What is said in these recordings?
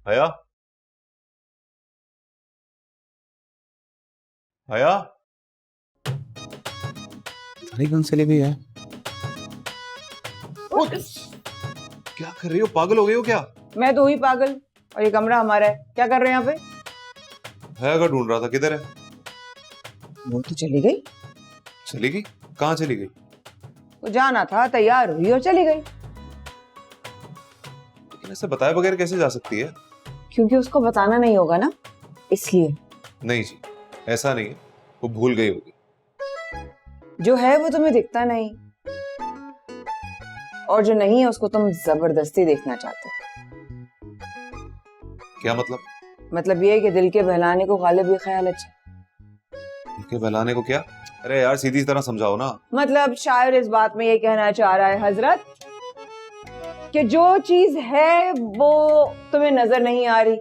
हया, हया, अरे कौन चली गई है? क्या कर रही हो? पागल हो गई हो क्या? मैं तो हुई पागल। और ये कमरा हमारा है, क्या कर रहे हैं यहाँ पे? हया का ढूंढ रहा था, किधर है? वो तो चली गई। चली गई? कहाँ चली गई? तो जाना था, तैयार हुई और चली गई। लेकिन ऐसे बताए बगैर कैसे जा सकती है? क्योंकि उसको बताना नहीं होगा ना, इसलिए। नहीं जी, ऐसा नहीं है, वो भूल गई होगी। जो है वो तुम्हें दिखता नहीं, और जो नहीं है उसको तुम जबरदस्ती देखना चाहते हो। क्या मतलब? मतलब ये है कि दिल के बहलाने को गालिब ये ख्याल अच्छा। इनके बहलाने को क्या? अरे यार सीधी तरह समझाओ ना। मतलब शायर इस बात में ये कहना चाह रहा है हजरत कि जो चीज है वो तुम्हें नजर नहीं आ रही,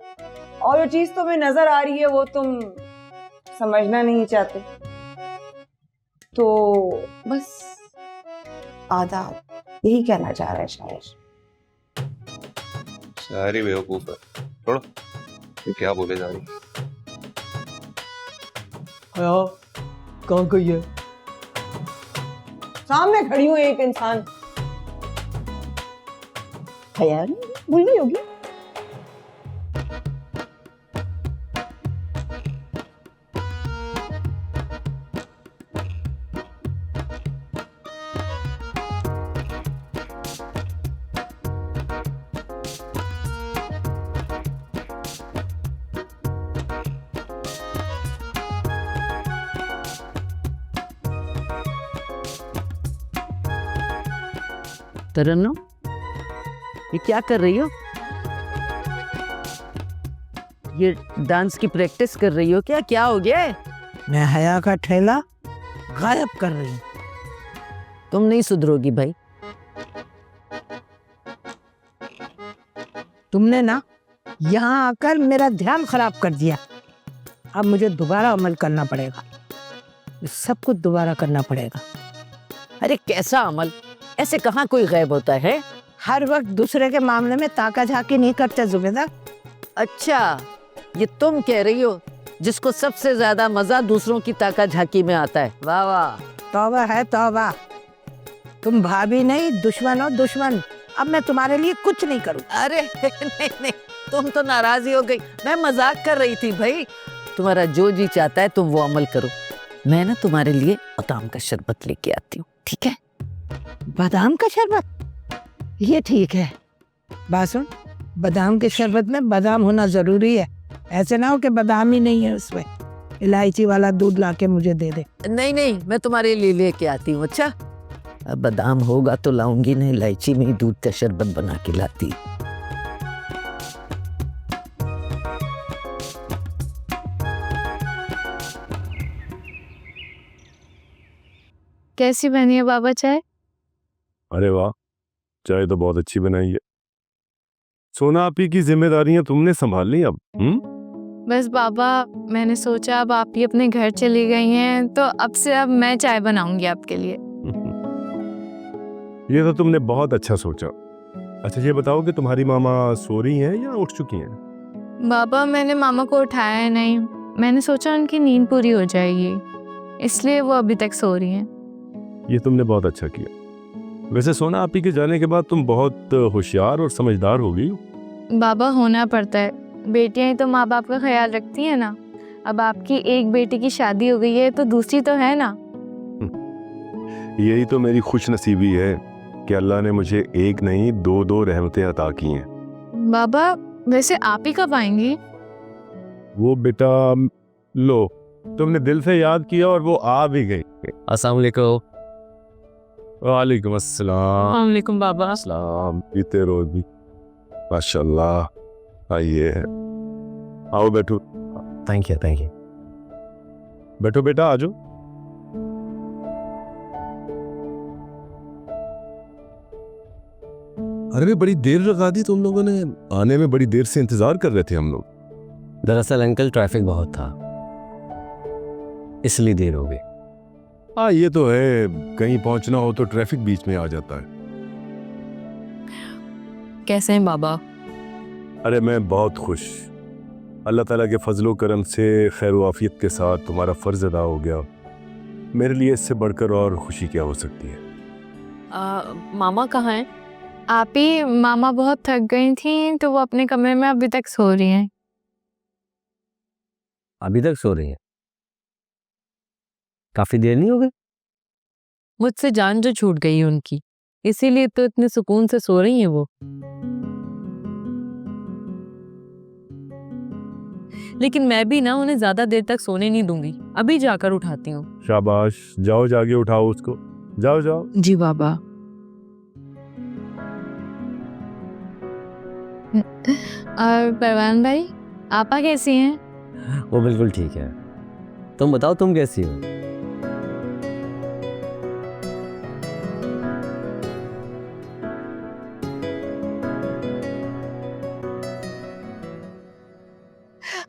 और जो चीज तुम्हें नजर आ रही है वो तुम समझना नहीं चाहते। तो बस आदाब, यही कहना चाह रहा है शायर। शायरी बेवकूफ है। छोड़ो, ये क्या बोले जा रही है? हया कहाँ गई है? सामने खड़ी हूँ एक इंसान। हया भूल गई होगी। तरन्नुम, ये क्या कर रही हो? ये डांस की प्रैक्टिस कर रही हो क्या? क्या हो गया है? मैं हया का ठेला गायब कर रही हूँ। तुम नहीं सुधरोगी भाई। तुमने ना यहाँ आकर मेरा ध्यान खराब कर दिया। अब मुझे दोबारा अमल करना पड़ेगा, सब कुछ दोबारा करना पड़ेगा। अरे कैसा अमल? ऐसे कहाँ कोई गायब होता है? हर वक्त दूसरे के मामले में ताका झाकी नहीं करते जुबेदा। अच्छा, ये तुम कह रही हो जिसको सबसे ज्यादा मजा दूसरों की ताका झाकी में आता है। वाह वाह। तौबा है तौबा। तुम भाभी नहीं दुश्मन हो दुश्मन। अब मैं तुम्हारे लिए कुछ नहीं करूँ। अरे नहीं नहीं, तुम तो नाराज ही हो गई। मैं मजाक कर रही थी भाई। तुम्हारा जो जी चाहता है तुम वो अमल करो। मैं ना तुम्हारे लिए बादाम का शरबत लेके आती हूँ, ठीक है? बादाम का शरबत? ये ठीक है। बात सुन, बादाम के शरबत में बादाम होना जरूरी है। ऐसे ना हो कि बादाम ही नहीं है उसमें। इलायची वाला दूध लाके मुझे दे दे। नहीं नहीं, मैं तुम्हारे लिए लेके आती हूँ। अच्छा, अब बादाम होगा तो लाऊंगी, नहीं इलायची में ही दूध का शरबत बना के लाती। कैसी बनी है बाबा चाय? अरे वाह, चाय तो बहुत अच्छी बनाई है। सोना आपी की जिम्मेदारियां तुमने संभाल ली अब? बस बाबा, मैंने सोचा अब आप ही अपने घर चली गई हैं तो अब से अब मैं चाय बनाऊंगी आपके लिए। ये तो तुमने बहुत अच्छा सोचा। अच्छा ये बताओ कि तुम्हारी मामा सो रही हैं या उठ चुकी हैं? बाबा मैंने मामा को उठाया है नहीं, मैंने सोचा उनकी नींद पूरी हो जाएगी, इसलिए वो अभी तक सो रही हैं। ये तुमने बहुत अच्छा किया। वैसे सोना आपी के जाने के बाद तुम बहुत होशियार और समझदार हो गई हो। बाबा होना पड़ता है, बेटियां ही तो माँ बाप का ख्याल रखती हैं ना। अब आपकी एक बेटी की शादी हो गई है तो दूसरी तो है ना। यही तो मेरी खुश नसीबी है कि अल्लाह ने मुझे एक नहीं दो रहमतें अता की हैं। बाबा वैसे आप ही कब आएंगी? वो बेटा, लो तुमने दिल से याद किया और वो आ भी गई। अस्सलाम वालेकुम। वालेकुम अस्सलाम। वालेकुम बाबा। अस्सलाम। बीते रोज भी माशाल्लाह। आइए, आओ बैठो। Thank you thank you. बैठो बेटा, आ जाओ। अरे बड़ी देर लगा दी तुम लोगों ने आने में, बड़ी देर से इंतजार कर रहे थे हम लोग। दरअसल अंकल ट्रैफिक बहुत था, इसलिए देर हो गई। हाँ ये तो है, कहीं पहुंचना हो तो ट्रैफिक बीच में आ जाता है। कैसे हैं बाबा? अरे मैं बहुत खुश, अल्लाह ताला के फजलो करम से खैर आफियत के साथ तुम्हारा फ़र्ज़ अदा हो गया। मेरे लिए इससे बढ़कर और खुशी क्या हो सकती है। मामा कहाँ हैं? आप ही मामा बहुत थक गई थी तो वो अपने कमरे में अभी तक सो रही हैं। अभी तक सो रही है? काफी देर नहीं हो गई? मुझसे जान जो छूट गई है उनकी, इसीलिए तो इतने सुकून से सो रही हैं वो। लेकिन मैं भी ना उन्हें ज्यादा देर तक सोने नहीं दूंगी, अभी जाकर उठाती हूँ। शाबाश, जाओ जाके उठाओ उसको, जाओ जाओ। जी बाबा। और परवान भाई, आपा कैसी हैं? वो बिल्कुल ठीक है। तुम बताओ, तुम कैसी हो?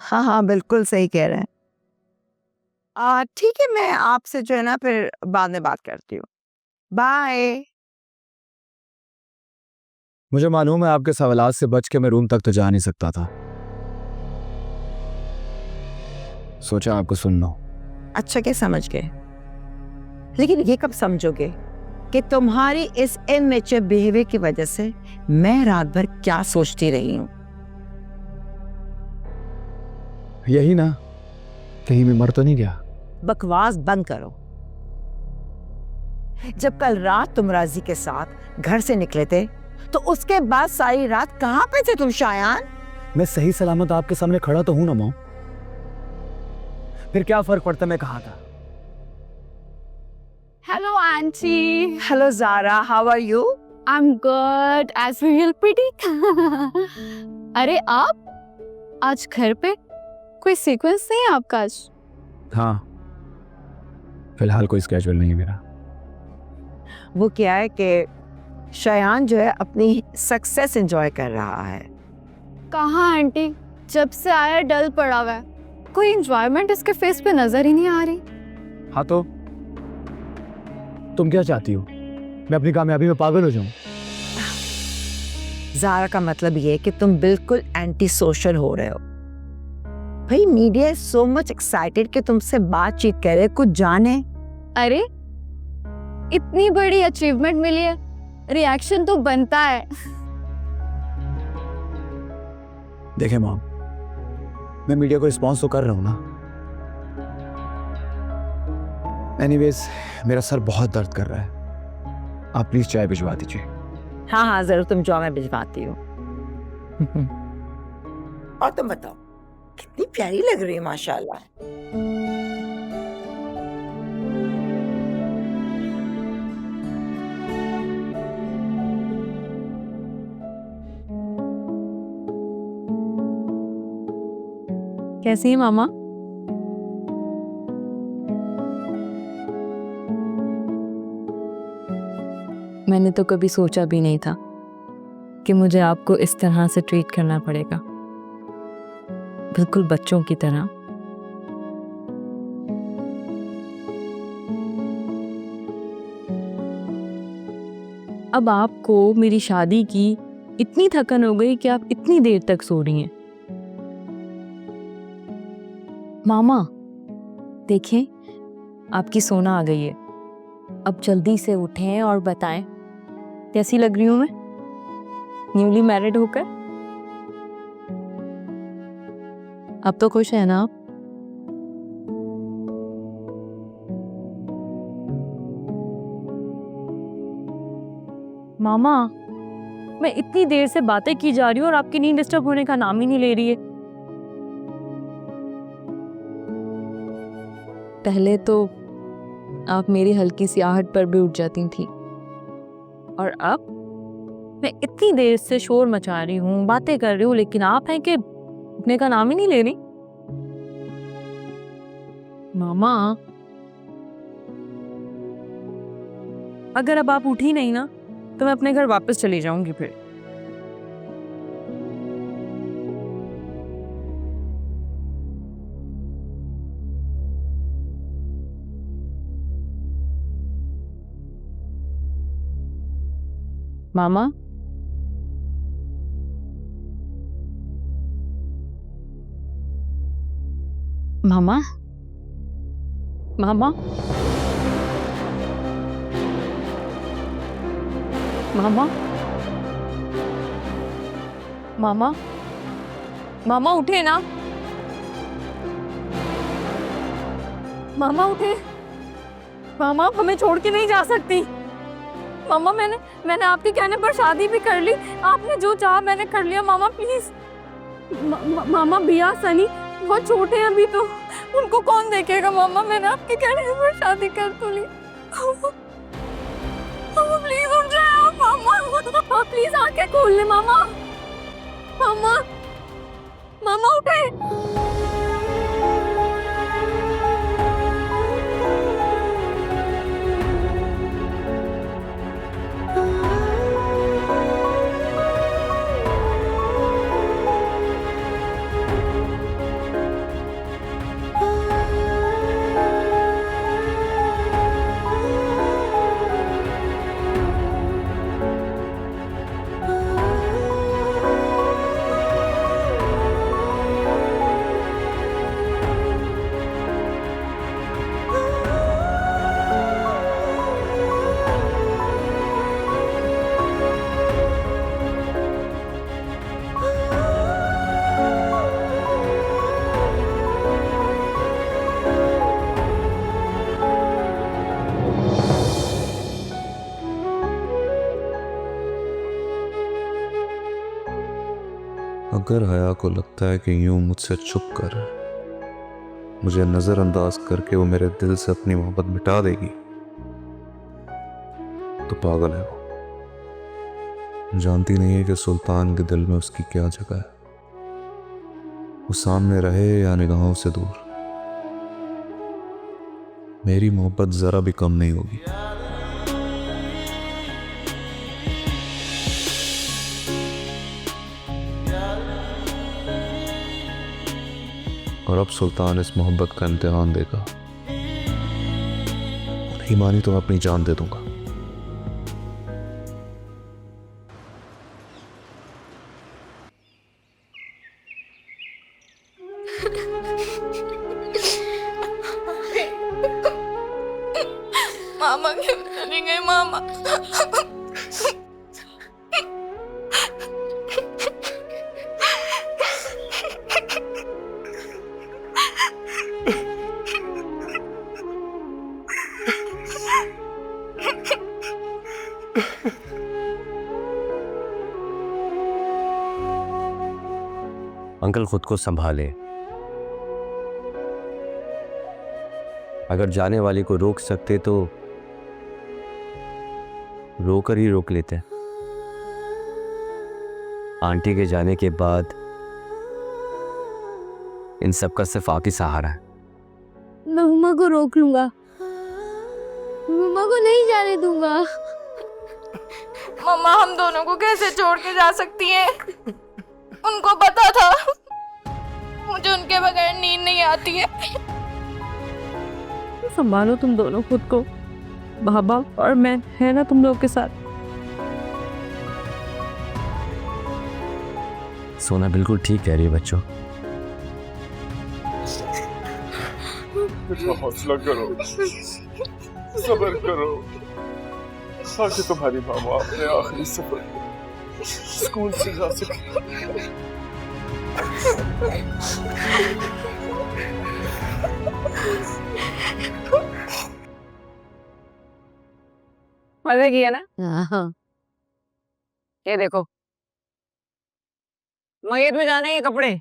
हाँ हाँ, बिल्कुल सही कह रहे हैं। ठीक है, मैं आपसे जो है ना फिर बाद में बात करती हूँ। बाय। मुझे मालूम है आपके सवालात से बच के मैं रूम तक तो जा नहीं सकता था, सोचा आपको सुन लो। अच्छा, क्या समझ गए? लेकिन ये कब समझोगे कि तुम्हारी इस इमेच्योर बिहेवियर की वजह से मैं रात भर क्या सोचती रही हूँ? यही ना, कहीं मैं मर तो नहीं गया। बकवास बंद करो। जब कल रात तुम राजी के साथ घर से निकले थे तो उसके बाद सारी रात कहाँ पे थे तुम शायान? मैं सही सलामत आपके सामने खड़ा तो हूं ना मॉम, फिर क्या फर्क पड़ता मैं कहाँ था। Hello aunty. Hello Zara, how are you? I am good as usual pretty. अरे आप आज घर पे? कोई सीक्वेंस नहीं है आपका आज? हाँ, फिलहाल कोई स्केड्यूल नहीं है मेरा। वो क्या है कि शायान जो है अपनी सक्सेस एंजॉय कर रहा है। कहाँ आंटी, जब से आया डल पड़ा हुआ है, कोई एंजॉयमेंट इसके फेस पे नजर ही नहीं आ रही। हाँ तो तुम क्या चाहती हो, मैं अपनी कामयाबी में पागल हो जाऊं? ज़ारा का मतलब ये है कि तुम बिल्कुल एंटी सोशल हो रहे हो। भाई media is so much excited कि तुमसे बातचीत करे, कुछ जाने। अरे इतनी बड़ी अचीवमेंट मिली है, रिएक्शन तो बनता है। देखे मॉम, मैं मीडिया को रिस्पॉन्स तो कर रहा हूं ना। एनीवेज, मेरा सर बहुत दर्द कर रहा है, आप प्लीज चाय भिजवा दीजिए। हाँ हाँ जरूर, तुम जाओ, मैं भिजवाती हूँ। और तुम बताओ, कितनी प्यारी लग रही है माशाल्लाह। कैसी है मामा? मैंने तो कभी सोचा भी नहीं था कि मुझे आपको इस तरह से ट्रीट करना पड़ेगा, बिल्कुल बच्चों की तरह। अब आपको मेरी शादी की इतनी थकन हो गई कि आप इतनी देर तक सो रही हैं। मामा देखें, आपकी सोना आ गई है, अब जल्दी से उठें और बताएं कैसी लग रही हूं मैं न्यूली मैरिड होकर। अब तो खुश है ना आप? मामा, मैं इतनी देर से बातें की जा रही हूँ और आपकी नींद डिस्टर्ब होने का नाम ही नहीं ले रही है। पहले तो आप मेरी हल्की सी आहट पर भी उठ जाती थी, और अब मैं इतनी देर से शोर मचा रही हूँ, बातें कर रही हूँ, लेकिन आप हैं कि उठने का नाम ही नहीं ले रही। मामा, अगर अब आप उठी नहीं ना तो मैं अपने घर वापस चली जाऊंगी फिर। मामा, मामा मामा मामा मामा मामा उठे ना, मामा उठे। मामा हमें छोड़ के नहीं जा सकती। मामा मैंने आपके कहने पर शादी भी कर ली, आपने जो चाहा मैंने कर लिया। मामा प्लीज। मामा बिया सनी बहुत छोटे हैं अभी, तो उनको कौन देखेगा। मामा मैंने आपके कहने पर शादी कर तो ली। मामा प्लीज उठ जाए आप। मामा प्लीज आंखें खोल ले मामा। मामा मामा उठे। अगर हया को लगता है कि यूं मुझसे छुप कर मुझे नजरअंदाज करके वो मेरे दिल से अपनी मोहब्बत मिटा देगी, तो पागल है वो। जानती नहीं है कि सुल्तान के दिल में उसकी क्या जगह है। वो सामने रहे या निगाहों से दूर, मेरी मोहब्बत जरा भी कम नहीं होगी। और अब सुल्तान इस मोहब्बत का इम्तिहान देगा। नहीं मानी तो मैं अपनी जान दे दूंगा। मामा क्यों चले गए मामा? अंकल खुद को संभाले। अगर जाने वाली को रोक सकते तो रोकर ही रोक लेते। आंटी के जाने के बाद इन सब का सिर्फ आप ही सहारा है। मैं मम्मा को रोक लूंगा, मम्मा को नहीं जाने दूंगा। मम्मा हम दोनों को कैसे छोड़ के जा सकती हैं? उनको पता था मुझे उनके बगैर नींद नहीं आती है। संभालो तुम दोनों खुद को, बाबा और मैं है ना तुम लोग के साथ। सोना बिल्कुल ठीक कह रही है बच्चों। हौसला करो, सब्र करो। ताकि तुम्हारी मामा अपने आखिरी सफर स्कूल से जा सके। मजे किया ना? हाँ। ये देखो, मयत में जाने के कपड़े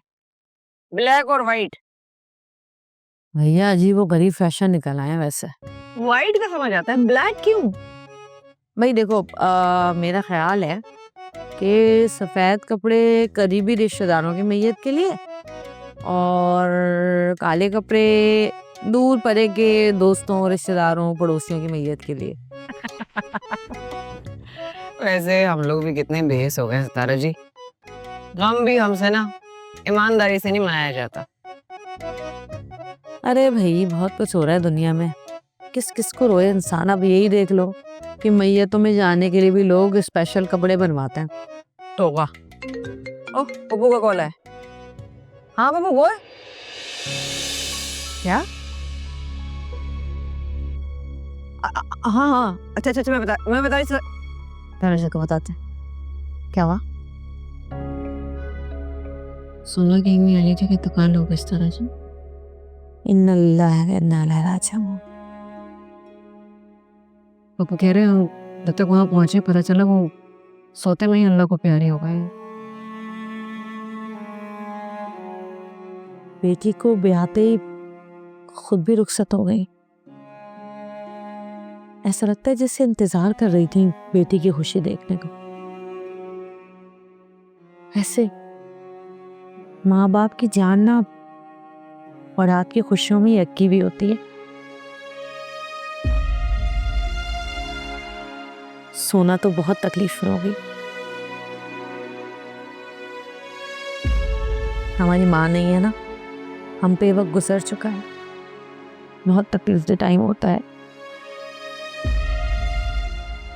ब्लैक और व्हाइट। भैया जी वो गरीब फैशन निकल आए हैं वैसे। व्हाइट का समझ आता है, ब्लैक क्यों? भाई देखो मेरा ख्याल है कि सफ़ेद कपड़े करीबी रिश्तेदारों की मैयत के लिए और काले कपड़े दूर परे के दोस्तों रिश्तेदारों पड़ोसियों की मैयत के लिए। वैसे हम लोग भी कितने बेहस हो गए सितारा जी। गम भी हमसे ना ईमानदारी से नहीं मनाया जाता। अरे भाई बहुत कुछ हो रहा है दुनिया में, किस किस को रोए इंसान। अब यही देख लो कि मैयतों में जाने के लिए भी लोग स्पेशल कपड़े बनवाते हैं। टोका। ओह, पप्पू का कॉल है। हाँ पप्पू बोल। क्या? हाँ हाँ, अच्छा अच्छा अच्छा, मैं बता रही सर को बताते हैं। क्या हुआ? सुना कहीं नहीं आई थी कि दुकान लोग इस तरह से। इन्ना लिल्लाहि व इन्ना इलैहि राजिऊन। पापा कह रहे हैं जब तक वहाँ पहुंचे पता चला वो सोते में ही अल्लाह को प्यारे हो गए। बेटी को ब्याहते ही खुद भी रुखसत हो गई। ऐसा लगता है जैसे इंतजार कर रही थी बेटी की खुशी देखने को। ऐसे माँ बाप की जान ना और आपकी खुशियों में यक्की भी होती है। सोना तो बहुत तकलीफ में होगी। हमारी माँ नहीं है ना, हम पे वक्त गुजर चुका है। बहुत तकलीफ दे टाइम होता है।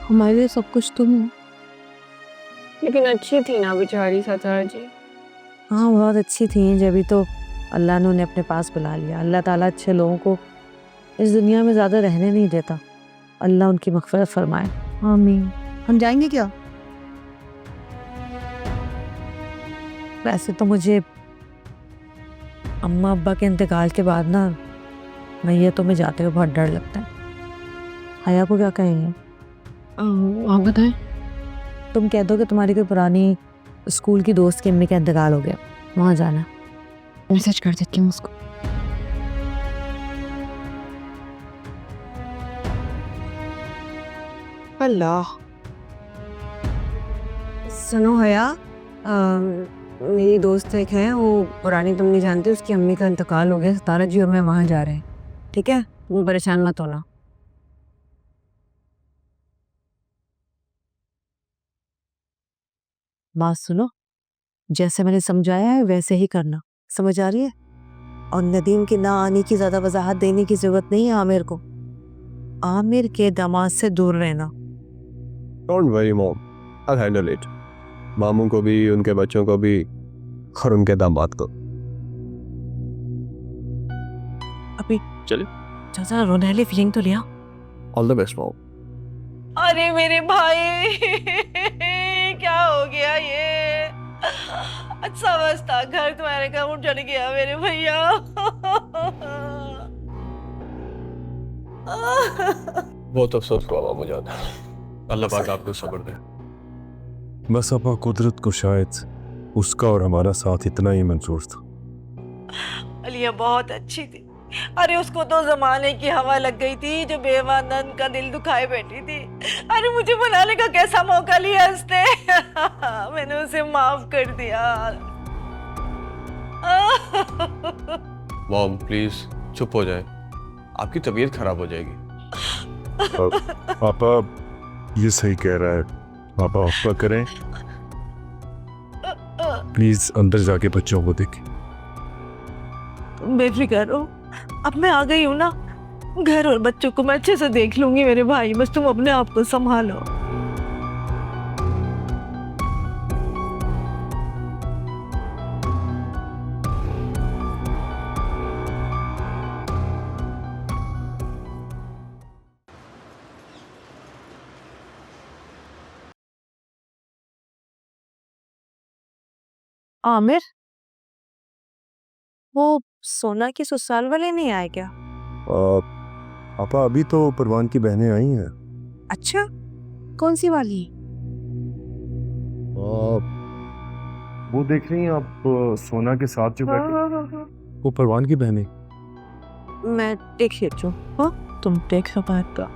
हमारे लिए सब कुछ तुम हो, लेकिन अच्छी थी ना बेचारी सतारा जी। हाँ बहुत अच्छी थी, जब तो अल्लाह ने उन्हें अपने पास बुला लिया। अल्लाह ताला अच्छे लोगों को इस दुनिया में ज़्यादा रहने नहीं देता। अल्लाह उनकी मग़फ़िरत फरमाए। आमीन। हम जाएंगे क्या? वैसे तो मुझे अम्मा अब्बा के इंतकाल के बाद ना मैयतों में जाते हुए बहुत डर लगता है। हया को क्या कहेंगे? आप बताएं। तुम कह दो कि तुम्हारी कोई पुरानी स्कूल की दोस्त की अम्मी का इंतकाल हो गया, वहाँ जाना। मैसेज कर देती हूँ उसको। अल्लाह। सुनो हया, मेरी दोस्त एक है, वो पुरानी तुम नहीं जानती, उसकी अम्मी का इंतकाल हो गया। सतारा जी और मैं वहाँ जा रहे हैं, ठीक है? तुम परेशान मत होना। बात सुनो, जैसे मैंने समझाया है वैसे ही करना, समझ आ रही है? और नदीम के ना आने की ज़्यादा वजाहत देने की ज़रूरत नहीं है आमिर को। आमिर के दामाद से दूर रहना। Don't worry mom, I handle it. मामू को भी, उनके बच्चों को भी और उनके दामाद को। अभी चलिए। चाचा रोनैली फीलिंग तो लिया। All the best mom. अरे मेरे भाई क्या हो गया ये? अच्छा बस्ता घर तुम्हारे का उठ चल गया मेरे भैया। बहुत अफसोस हुआ मामू जान, अल्लाह पाक आपको सब्र दे। बस अपा कुदरत को शायद उसका और हमारा साथ इतना ही मंजूर था। अलिया बहुत अच्छी थी। अरे उसको तो जमाने की हवा लग गई थी जो बेवानंद का दिल दुखाए बैठी थी। अरे मुझे मनाने का कैसा मौका लिया उसने। मैंने उसे माफ कर दिया। मॉम प्लीज चुप हो जाए, आपकी तबीयत खराब हो जाएगी। पापा ये सही कह रहा है, पापा अफ़वा करें प्लीज, अंदर जाके बच्चों को देखें। तुम बेफिक्र हो, अब मैं आ गई हूँ ना, घर और बच्चों को मैं अच्छे से देख लूंगी मेरे भाई। बस तुम अपने आप को संभालो। आमिर, वो सोना की ससुराल वाले नहीं आए क्या? पापा अभी तो परवान की बहनें आई हैं। अच्छा, कौन सी वाली? वो देख रही हैं आप, सोना के साथ जो बैठी, वो परवान की बहनें। मैं देख लेती हूँ। हाँ तुम देख बात का।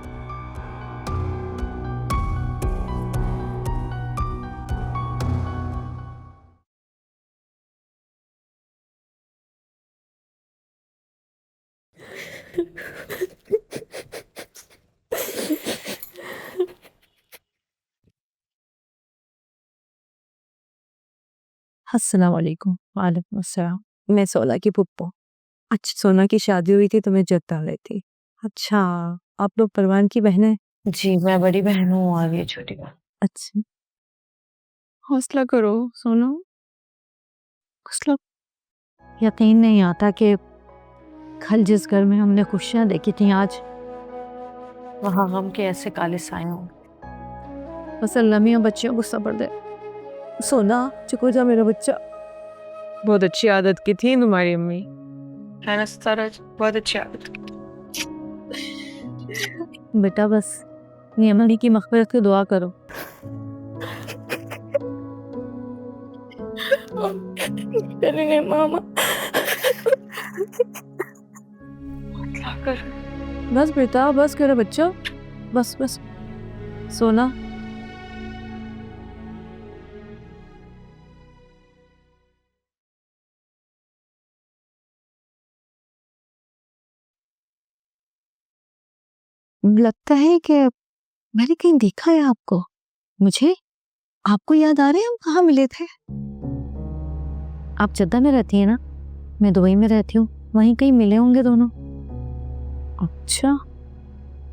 अस्सलाम वालेकुम। वालेकुम अस्सलाम। मैं सोना की पुप्पो। अच्छा, सोना की शादी हुई थी तो मैं जद्दा गई थी। अच्छा, आप लोग परवान की बहन है? जी, मैं बड़ी बहन हूँ और ये छोटी बहन। अच्छा, हौसला करो सोनू। हौसला। यकीन नहीं आता कि कल जिस घर में हमने खुशियां देखी थी, आज वहां गम के ऐसे काले साए हों। बस अल्लाह मियां बच्चियों को सब्र दे। सोना चुको जा मेरा बच्चा। बहुत अच्छी आदत की थी तुम्हारी अम्मी, है ना सरज? बहुत अच्छी आदत की। बेटा बस ये अम्मी की मग़फ़िरत की दुआ करो। करेंगे मामा। बस बेटा बस करो बच्चों, बस बस सोना। लगता है कि मैंने कहीं देखा है आपको। मुझे आपको याद आ रहे हैं हम कहाँ मिले थे? आप जद्दा में रहती हैं ना, मैं दुबई में रहती हूँ, वहीं कहीं मिले होंगे दोनों। अच्छा,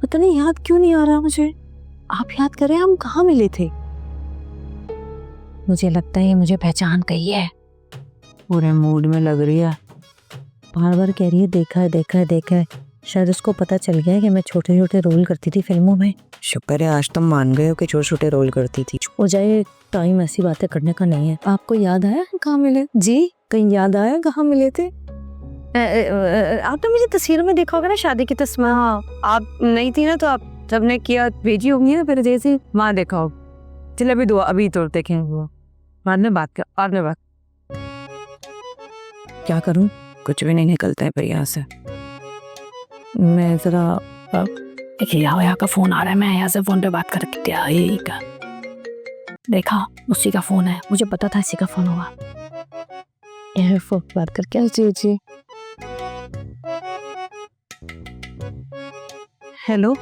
पता नहीं याद क्यों नहीं आ रहा मुझे। आप याद करें हम कहाँ मिले थे? मुझे लगता है ये मुझे पहचान गई है। पूरे मूड में लग रही है, बार बार कह रही है देखा है देखा है देखा है। शायद उसको पता चल गया है कि मैं छोटे छोटे रोल करती थी फिल्मों में। शुक्र है आज तुम मान गए हो कि छोटे छोटे रोल करती थी। हो जाए, टाइम ऐसी बातें करने का नहीं है। आपको याद आया कहाँ मिले? जी कहीं याद आया कहाँ मिले थे? आपने मुझे तस्वीर में देखा होगा ना, शादी की तस्वीर। हाँ, आप नहीं थी ना तो आप सबने किया भेजी होंगी ना, फिर जैसे वहाँ देखा हो। चल अभी दुआ अभी तो देखेंगे वो, बाद में बात कर, बाद में बात। क्या करूं, कुछ भी नहीं निकलता है पर यहाँ से। मैं जरा एक यहाँ का फोन आ रहा है, मैं यहाँ से फोन पे बात करके दिया। यही का देखा, उसी का फोन है, मुझे पता था इसी का फोन होगा। यहाँ फोन बात करके। जी जी हेलो,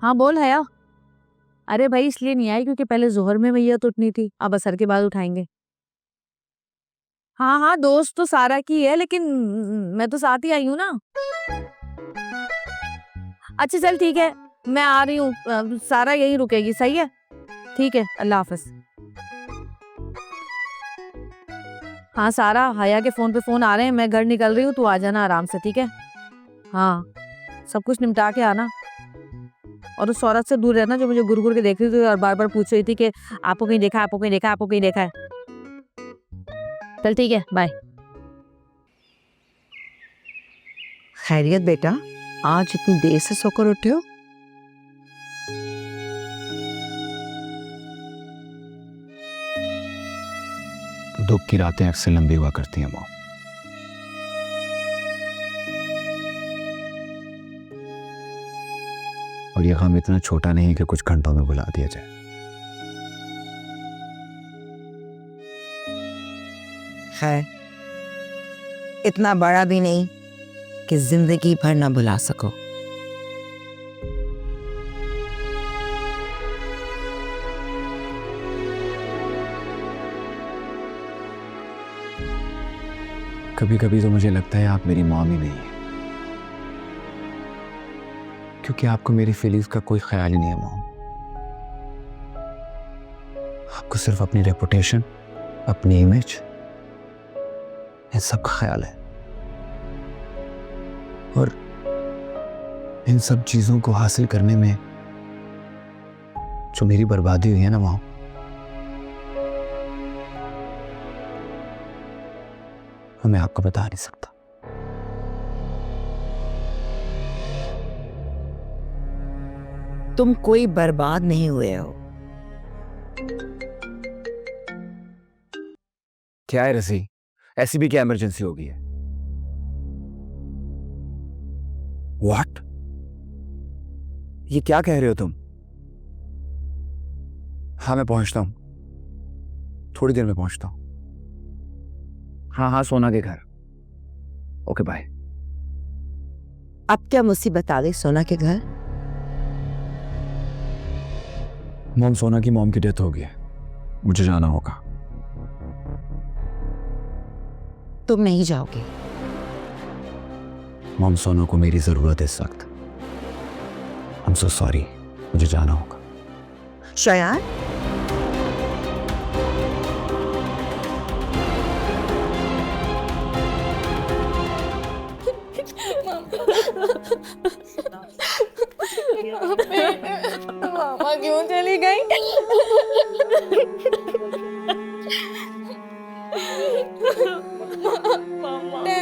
हाँ बोल हया। अरे भाई इसलिए नहीं आई क्योंकि पहले जोहर में मैयत उठनी थी, अब असर के बाद उठाएंगे। हाँ हाँ दोस्त तो सारा की है, लेकिन मैं तो साथ ही आई हूँ ना। अच्छा चल ठीक है, मैं आ रही हूँ, सारा यही रुकेगी। सही है, ठीक है, अल्लाह हाफिज। हाँ सारा, हया के फोन पे फोन आ रहे हैं, मैं घर निकल रही हूँ, तू आ जाना आराम से, ठीक है? हाँ सब कुछ निपटा के आना, और उस औरत से दूर रहना जो मुझे घुर घुर के देख रही थी और बार बार पूछ रही थी कि आपको कहीं देखा, आपको कहीं देखा, आपको कहीं देखा है। चल ठीक है, बाय। खैरियत बेटा, आज इतनी देर से सोकर उठे हो? दुख की रातें अक्सर लंबी हुआ करती हैं मॉम। और यह गम इतना छोटा नहीं कि कुछ घंटों में भुला दिया जाए। खैर, इतना बड़ा भी नहीं कि जिंदगी भर ना भुला सको। कभी कभी तो मुझे लगता है आप मेरी मॉम ही नहीं है, क्योंकि आपको मेरी फीलिंग्स का कोई ख्याल ही नहीं है मॉम। आपको सिर्फ अपनी रेपुटेशन, अपनी इमेज, इन सब का ख्याल है। और इन सब चीजों को हासिल करने में जो मेरी बर्बादी हुई है ना मॉम, मैं आपको बता नहीं सकता। तुम कोई बर्बाद नहीं हुए हो। क्या है रसी, ऐसी भी क्या इमरजेंसी हो गई है? व्हाट? ये क्या कह रहे हो तुम? हाँ मैं पहुंचता हूं, थोड़ी देर में पहुंचता हूं। हाँ हाँ सोना के घर। Okay bye. अब क्या मुसीबत आ गई सोना के घर? मॉम, सोना की मॉम की डेथ हो गई है, मुझे जाना होगा। तुम नहीं जाओगे? मॉम, सोना को मेरी जरूरत है इस वक्त। सो सॉरी, मुझे जाना होगा। शयान, मामा क्यों चली गई?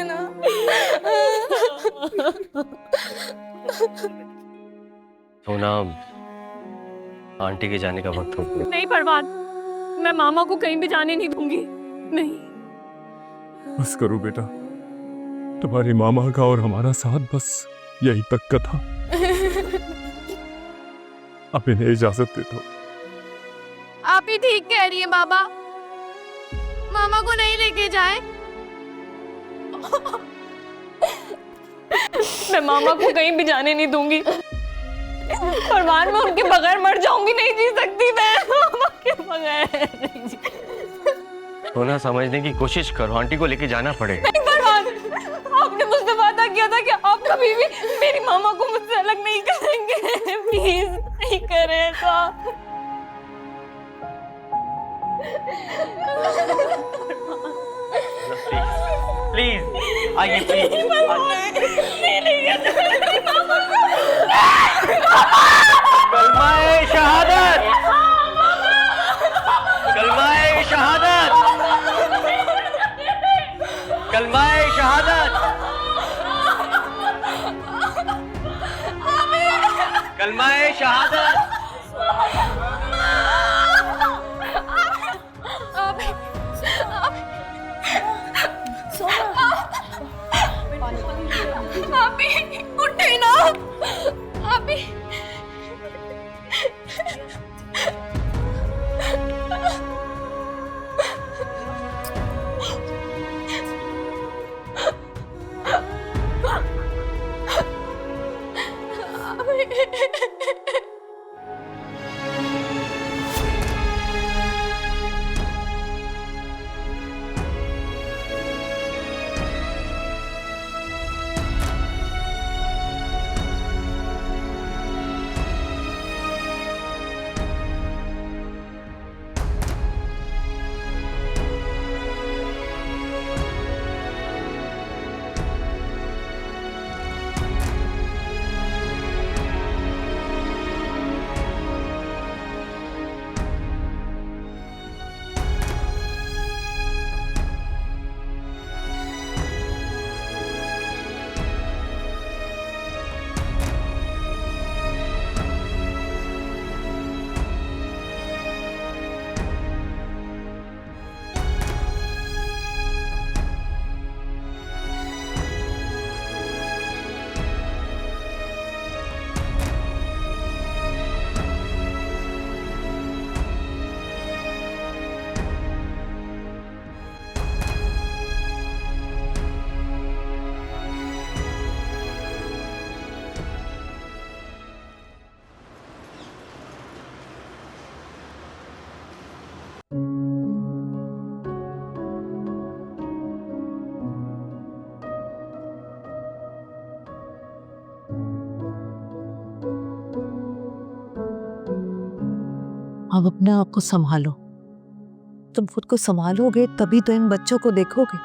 ना सोना, आंटी के जाने का वक्त हो गया। नहीं परवान, मैं मामा को कहीं भी जाने नहीं दूंगी। नहीं। बस करो बेटा, तुम्हारी मामा का और हमारा साथ बस यही तक का था। अब इन्हें इजाजत दे दो। आप ही ठीक कह रही है बाबा, मामा को नहीं लेके जाए। मैं मामा को कहीं भी जाने नहीं दूंगी। परवान, मैं उनके बगैर मर जाऊंगी, नहीं जी सकती मैं मामा के बगैर। नहीं जी। सोना, समझने की कोशिश करो, आंटी को लेके जाना पड़ेगा। नहीं परवान, आपने मुझसे वादा किया था कि आप कभी भी मेरी मामा को मुझसे अलग नहीं करेंगे। प्लीज नहीं करें ऐसा। प्लीज आइए, प्लीज। कलमाए शहादत, कलमाए शहादत, कलमाए शहादत, कलमाए शहादत। अभी उठे ना, अभी अब अपने आप को संभालो। तुम खुद को संभालोगे तभी तो इन बच्चों को देखोगे।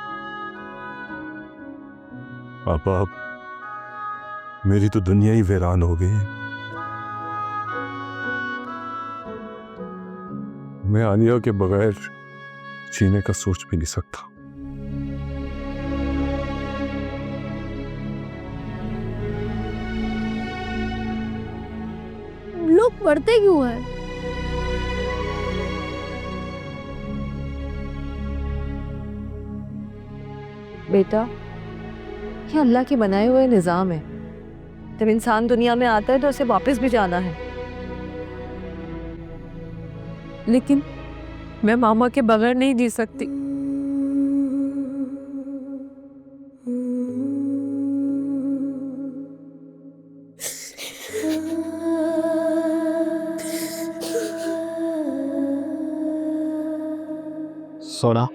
पापा, अब मेरी तो दुनिया ही वीरान हो गई। मैं आनिया के बगैर जीने का सोच भी नहीं सकता। लोग पढ़ते क्यों है? बेटा, ये अल्लाह के बनाए हुए निजाम है। जब इंसान दुनिया में आता है तो उसे वापस भी जाना है। लेकिन मैं मामा के बगैर नहीं जी सकती। सोना,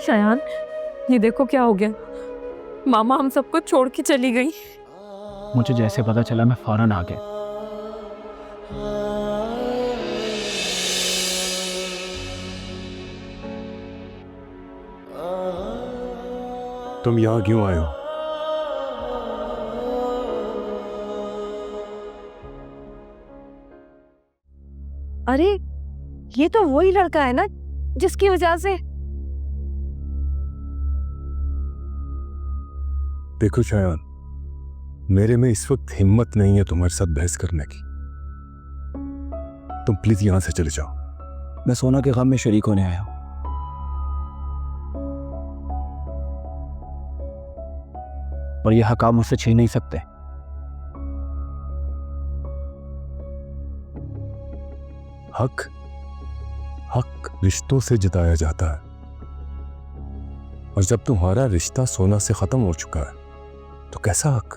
शयान, ये देखो क्या हो गया। मामा हम सबको छोड़ के चली गई। मुझे जैसे पता चला मैं फौरन आ गया। तुम यहाँ क्यों आए हो? अरे ये तो वही लड़का है ना जिसकी वजह से। देखो शयान, मेरे में इस वक्त हिम्मत नहीं है तुम्हारे साथ बहस करने की। तुम प्लीज यहां से चले जाओ। मैं सोना के गम में शरीक होने आया हूं। और ये हक आप मुझसे छीन नहीं सकते। हक हक रिश्तों से जिताया जाता है, और जब तुम्हारा रिश्ता सोना से खत्म हो चुका है तो कैसा हक?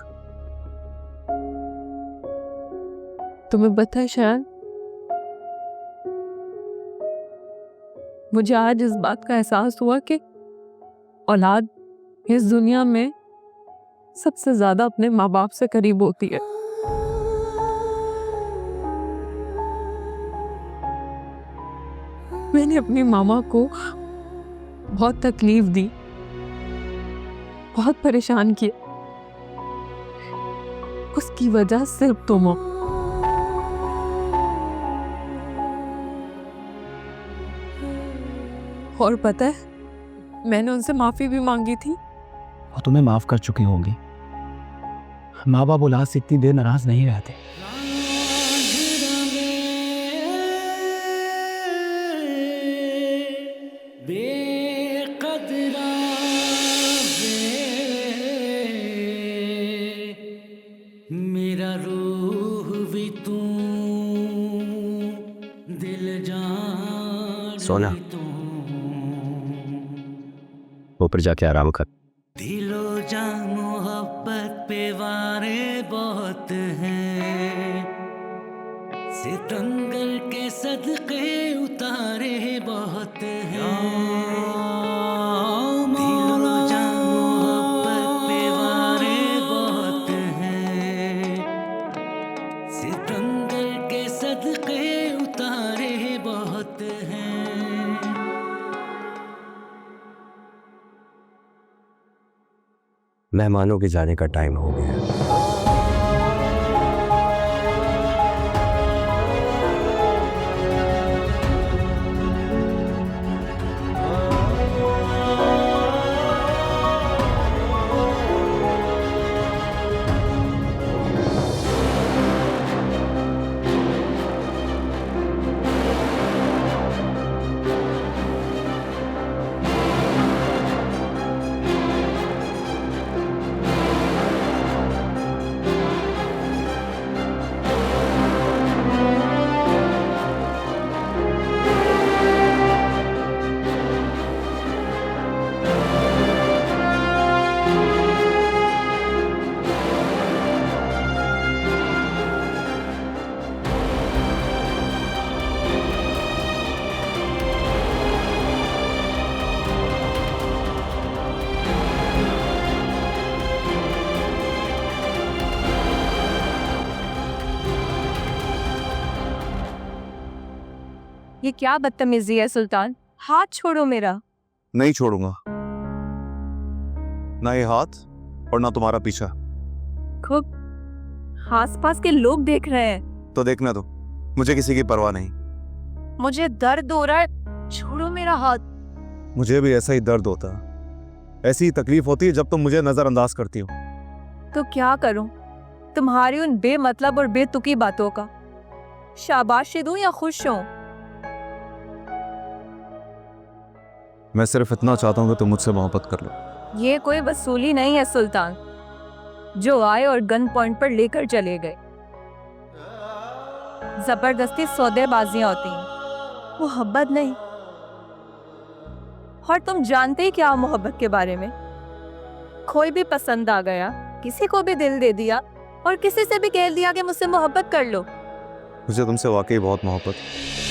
तुम्हें पता है शयान, मुझे आज इस बात का एहसास हुआ कि औलाद इस दुनिया में सबसे ज्यादा अपने माँ बाप से करीब होती है। मैंने अपनी मामा को बहुत तकलीफ दी, बहुत परेशान किया। उसकी वजह सिर्फ तुम हो। और पता है, मैंने उनसे माफी भी मांगी थी। वो तुम्हें माफ कर चुकी होगी। माँ बाप औलाद से इतनी देर नाराज नहीं रहते। मेरा रूह भी तू, दिल जान सोना, ऊपर जाके आराम कर। दिलो जा मोहब्बत पे वारे बहुत हैं, सितंगर के सदके उतारे बहुत हैं। दिलो जा मोहब्बत पे वारे बहुत हैं, सितंगर के सदके उतारे बहुत हैं। मेहमानों के जाने का टाइम हो गया। ये क्या बदतमीजी है सुल्तान, हाथ छोड़ो मेरा। नहीं छोड़ूंगा, ना ये हाथ और ना तुम्हारा पीछा। खूब आसपास के लोग देख रहे हैं। तो देखने दो, मुझे किसी की परवाह नहीं। मुझे दर्द हो रहा है, छोड़ो मेरा हाथ। मुझे भी ऐसा ही दर्द होता है, ऐसी ही तकलीफ होती है जब तुम मुझे नजरअंदाज करती हो। तो क्या करूं तुम्हारी उन बेमतलब और बेतुकी बातों का? शाबाशी दूं या खुश हूं? मैं सिर्फ इतना चाहता हूं कि तुम मुझसे मोहब्बत कर लो। ये कोई वसूली नहीं है सुल्तान, जो आए और गन पॉइंट पर लेकर चले गए। जबरदस्ती सौदेबाजियां होती हैं, मोहब्बत नहीं। और तुम जानते ही क्या हो मोहब्बत के बारे में? कोई भी पसंद आ गया, किसी को भी दिल दे दिया और किसी से भी कह दिया कि मुझसे मोहब्बत कर लो। मुझे तुमसे वाकई बहुत मोहब्बत है।